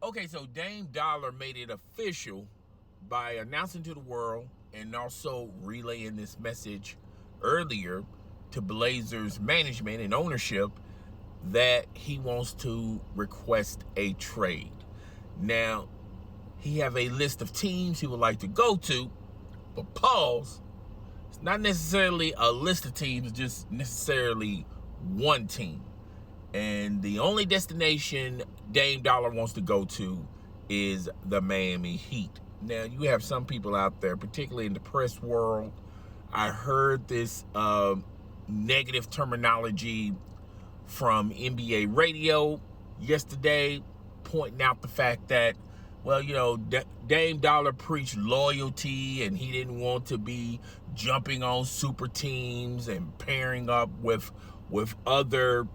Okay, so Dame Dollar made it official by announcing to the world and also relaying this message earlier to Blazers management and ownership that he wants to request a trade. Now, he have a list of teams he would like to go to, but pause, it's not necessarily a list of teams, just necessarily one team. And the only destination Dame Dollar wants to go to is the Miami Heat. Now, you have some people out there, particularly in the press world. I heard this negative terminology from NBA radio yesterday, pointing out the fact that, well, Dame Dollar preached loyalty and he didn't want to be jumping on super teams and pairing up with other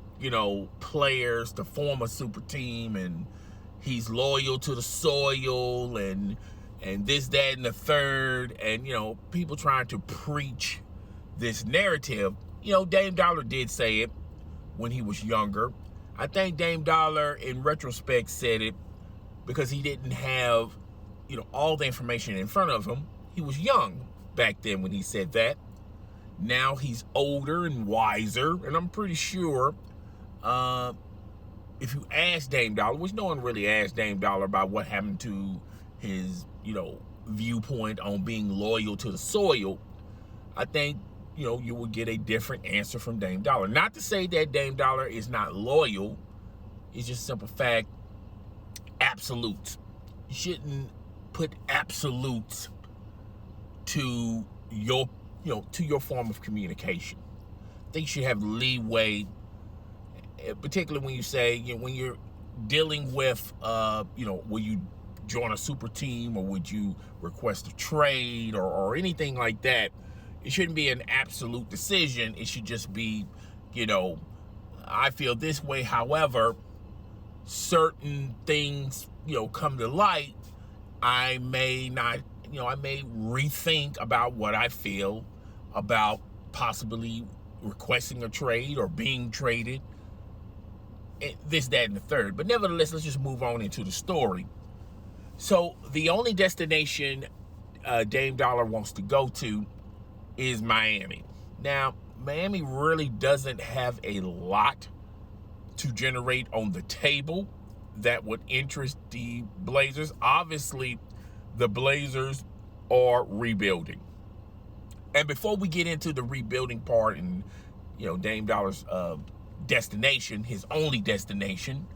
players to form a super team, and he's loyal to the soil and this, that, and the third, and people trying to preach this narrative. Dame Dollar did say it when he was younger. I think Dame Dollar, in retrospect, said it because he didn't have all the information in front of him. He was young back then when he said that. Now he's older and wiser, and I'm pretty sure if you ask Dame Dollar, which no one really asked Dame Dollar about what happened to his, viewpoint on being loyal to the soil, I think, you will get a different answer from Dame Dollar. Not to say that Dame Dollar is not loyal. It's just a simple fact. Absolutes. You shouldn't put absolutes to your, to your form of communication. I think you should have leeway, particularly when you say, when you're dealing with, will you join a super team or would you request a trade or anything like that. It shouldn't be an absolute decision. It should just be, I feel this way. However, certain things, come to light. I may not, I may rethink about what I feel about possibly requesting a trade or being traded. This, that, and the third. But nevertheless, let's just move on into the story. So the only destination Dame Dollar wants to go to is Miami. Now, Miami really doesn't have a lot to generate on the table that would interest the Blazers. Obviously, the Blazers are rebuilding. And before we get into the rebuilding part and, Dame Dollar's destination, his only destination,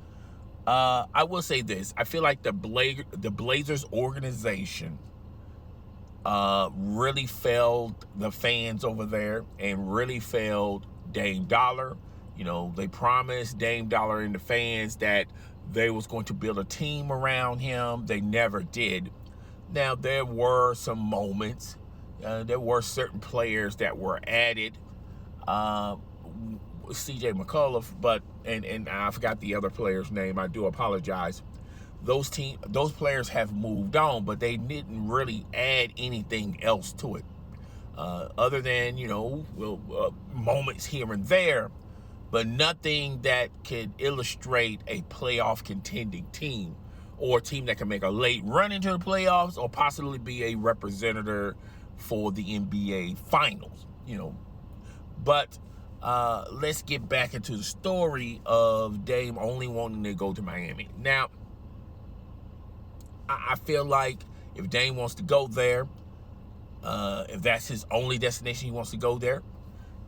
I will say this. I feel like the Blazers organization really failed the fans over there and really failed Dame Dollar. They promised Dame Dollar and the fans that they was going to build a team around him. They never did. Now, there were some moments. There were certain players that were added. CJ McCullough, but and I forgot the other player's name. I do apologize. Those players have moved on, but they didn't really add anything else to it, other than moments here and there, but nothing that could illustrate a playoff contending team or a team that can make a late run into the playoffs or possibly be a representative for the NBA Finals. But let's get back into the story of Dame only wanting to go to Miami. Now, I feel like if Dame wants to go there, if that's his only destination, he wants to go there.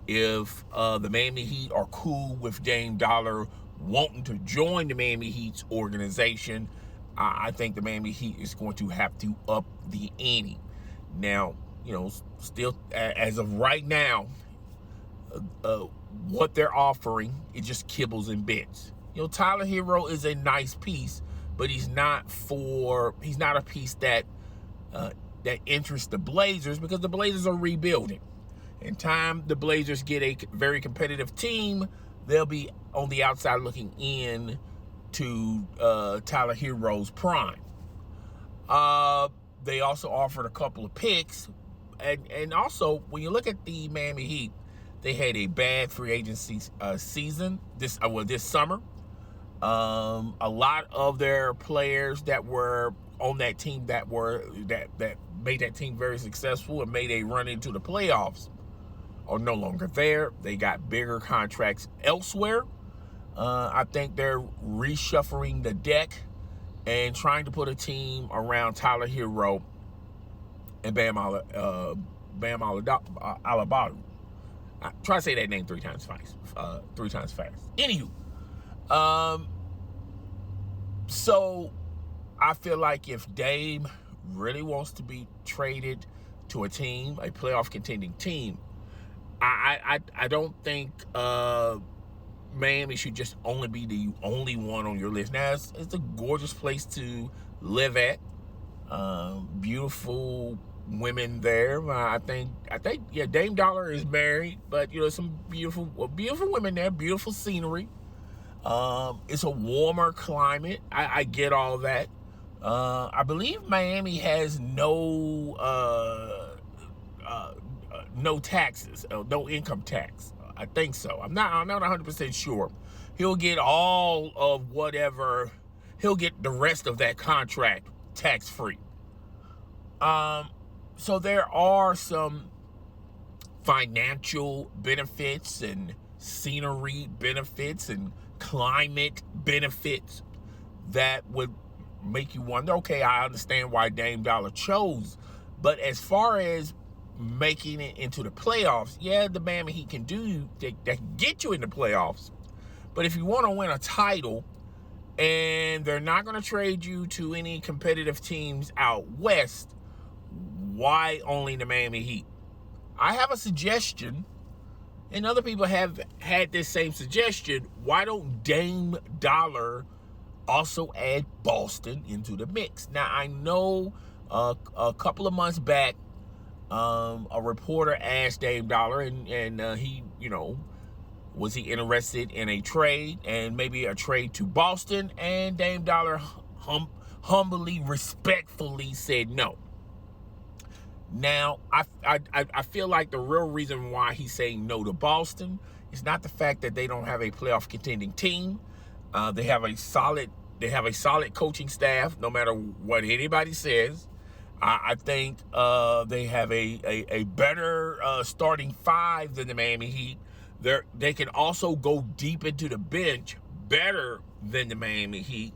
If the Miami Heat are cool with Dame Dollar wanting to join the Miami Heat's organization, I think the Miami Heat is going to have to up the ante. Now, still as of right now, what they're offering, it just kibbles and bits. Tyler Herro is a nice piece, but he's not a piece that interests the Blazers because the Blazers are rebuilding. In time the Blazers get a very competitive team, they'll be on the outside looking in to Tyler Herro's prime. They also offered a couple of picks, and also when you look at the Miami Heat, they had a bad free agency season this summer. A lot of their players that were on that team that made that team very successful and made a run into the playoffs are no longer there. They got bigger contracts elsewhere. I think they're reshuffling the deck and trying to put a team around Tyler Herro and Bam Alabama. I try to say that name three times fast. Anywho, so I feel like if Dame really wants to be traded to a team, a playoff contending team, I don't think Miami should just only be the only one on your list. Now, it's a gorgeous place to live at. Beautiful women there. I think, yeah, Dame Dollar is married, but some beautiful women there, beautiful scenery. It's a warmer climate. I get all that. I believe Miami has no taxes, no income tax. I think so. I'm not 100% sure. He'll get all of whatever. He'll get the rest of that contract tax free. So there are some financial benefits and scenery benefits and climate benefits that would make you wonder, okay, I understand why Dame Dollar chose. But as far as making it into the playoffs, yeah, the Miami Heat can do that can get you in the playoffs. But if you want to win a title and they're not going to trade you to any competitive teams out west, why only the Miami Heat? I have a suggestion, and other people have had this same suggestion. Why don't Dame Dollar also add Boston into the mix? Now, I know a couple of months back, a reporter asked Dame Dollar, and he, was he interested in a trade, and maybe a trade to Boston? And Dame Dollar humbly, respectfully said no. Now, I feel like the real reason why he's saying no to Boston is not the fact that they don't have a playoff contending team. They have a solid coaching staff, no matter what anybody says. I think they have a better starting five than the Miami Heat. They can also go deep into the bench better than the Miami Heat.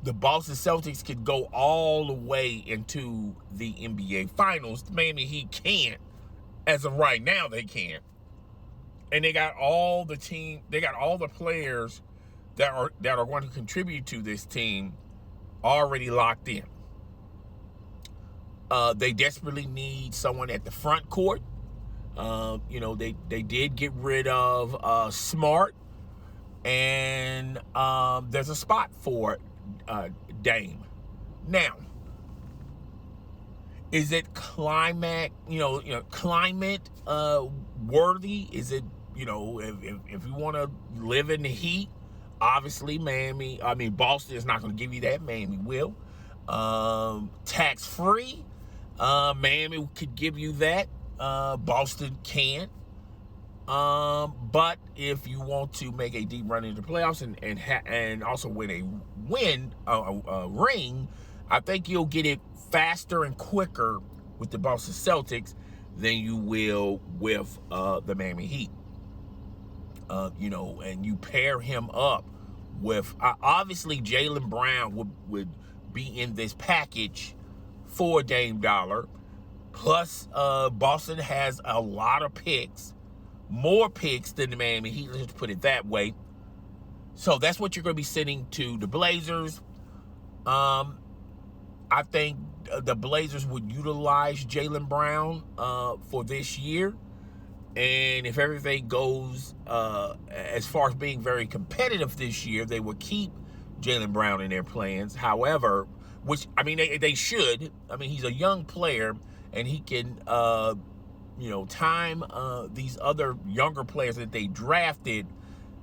The Boston Celtics could go all the way into the NBA Finals. The Miami Heat can't. As of right now, they can't. And they got all the players that are going to contribute to this team already locked in. They desperately need someone at the front court. They did get rid of Smart, and there's a spot for Dame. Now, is it climate worthy? Is it, if you want to live in the heat, obviously Boston is not going to give you that. Miami will. Tax free, Miami could give you that. Boston can't. But if you want to make a deep run into the playoffs and also win a ring, I think you'll get it faster and quicker with the Boston Celtics than you will with the Miami Heat. And you pair him up with obviously Jaylen Brown would be in this package for Dame Dollar. Plus, Boston has a lot of picks. More picks than the Miami Heat, let's put it that way. So that's what you're going to be sending to the Blazers. I think the Blazers would utilize Jaylen Brown for this year. And if everything goes as far as being very competitive this year, they will keep Jaylen Brown in their plans. However, they should. He's a young player, and he can time these other younger players that they drafted,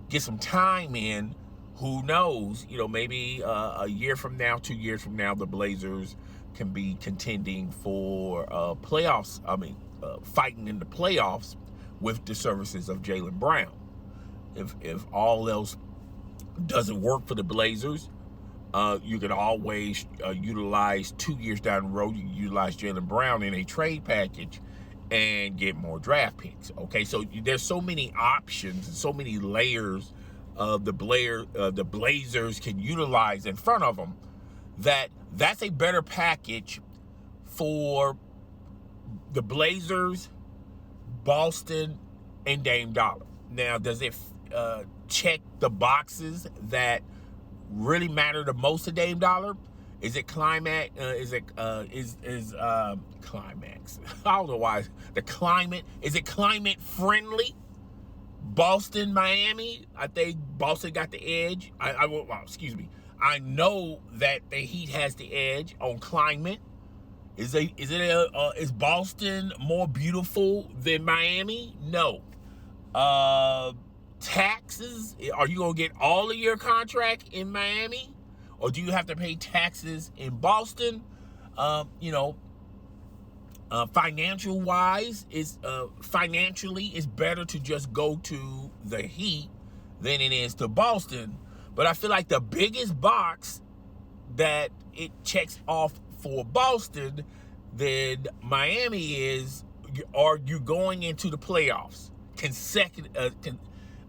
get some time in. Who knows? Maybe a year from now, 2 years from now, the Blazers can be contending for playoffs. Fighting in the playoffs with the services of Jaylen Brown. If all else doesn't work for the Blazers. You can always utilize 2 years down the road. You can utilize Jaylen Brown in a trade package and get more draft picks. Okay, so there's so many options and so many layers of the Blazers can utilize in front of them that's a better package for the Blazers, Boston, and Dame Dollar. Now, does it check the boxes that really matter the most to Dame Dollar? Is it climax? Climax? I don't know why. The climate, is it climate friendly? Boston, Miami. I think Boston got the edge. Excuse me. I know that the Heat has the edge on climate. Is Boston more beautiful than Miami? No. Taxes, are you gonna get all of your contract in Miami, or do you have to pay taxes in Boston? Financially it's better to just go to the Heat than it is to Boston. But I feel like the biggest box that it checks off for Boston than Miami is, are you going into the playoffs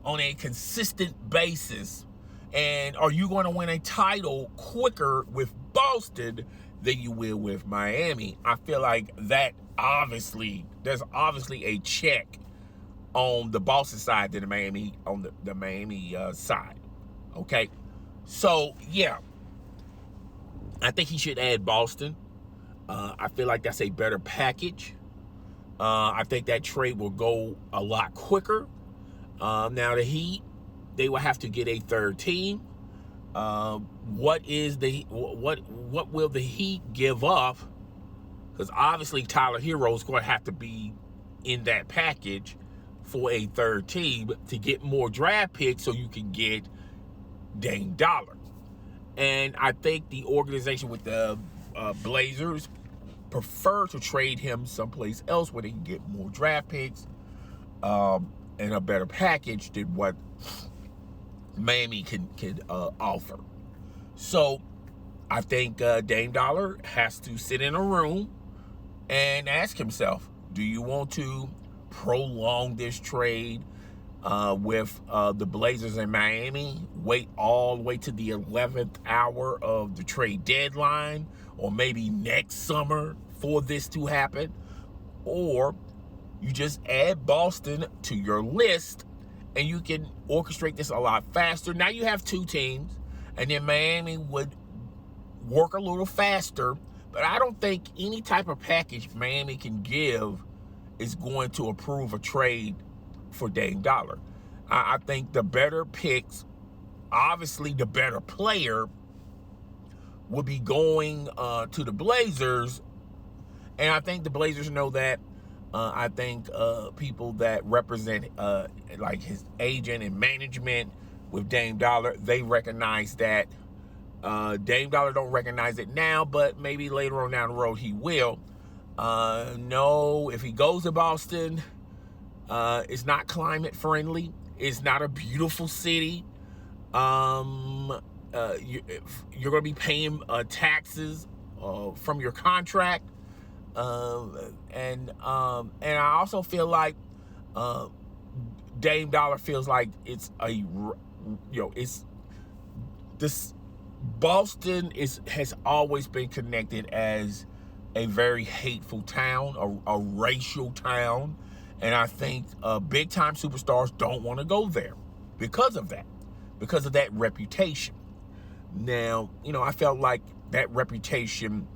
on a consistent basis, and are you going to win a title quicker with Boston than you will with Miami? I feel like that there's obviously a check on the Boston side than the Miami, on the Miami side. Okay, so yeah, I think he should add Boston. I feel like that's a better package. I think that trade will go a lot quicker. Now the Heat, they will have to get a third team. What will the Heat give up? Because obviously Tyler Herro is going to have to be in that package for a third team to get more draft picks so you can get Dame Dollar. And I think the organization with the Blazers prefer to trade him someplace else where they can get more draft picks and a better package than what Miami can offer. So I think Dame Dollar has to sit in a room and ask himself, do you want to prolong this trade with the Blazers in Miami, wait all the way to the 11th hour of the trade deadline, or maybe next summer for this to happen? Or you just add Boston to your list and you can orchestrate this a lot faster. Now you have two teams, and then Miami would work a little faster, but I don't think any type of package Miami can give is going to approve a trade for Dame Dollar. I think the better picks, obviously the better player, will be going to the Blazers, and I think the Blazers know that. I think people that represent like his agent and management with Dame Dollar, they recognize that. Dame Dollar don't recognize it now, but maybe later on down the road he will. No, if he goes to Boston, it's not climate friendly. It's not a beautiful city. You're going to be paying taxes from your contract. And I also feel like Dame Dollar feels like it's this Boston has always been connected as a very hateful town, a racial town, and I think big time superstars don't want to go there because of that reputation. Now, I felt like that reputation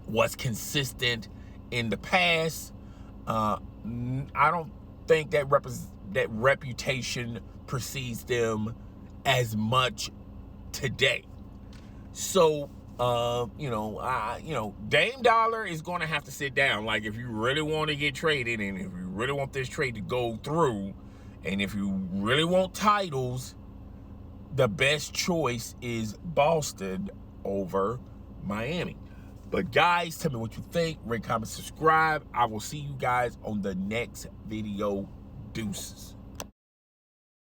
was consistent in the past. I don't think that reputation precedes them as much today. So, Dame Dollar is going to have to sit down. Like, if you really want to get traded, and if you really want this trade to go through, and if you really want titles, the best choice is Boston over Miami. But guys, tell me what you think. Rate, comment, subscribe. I will see you guys on the next video. Deuces.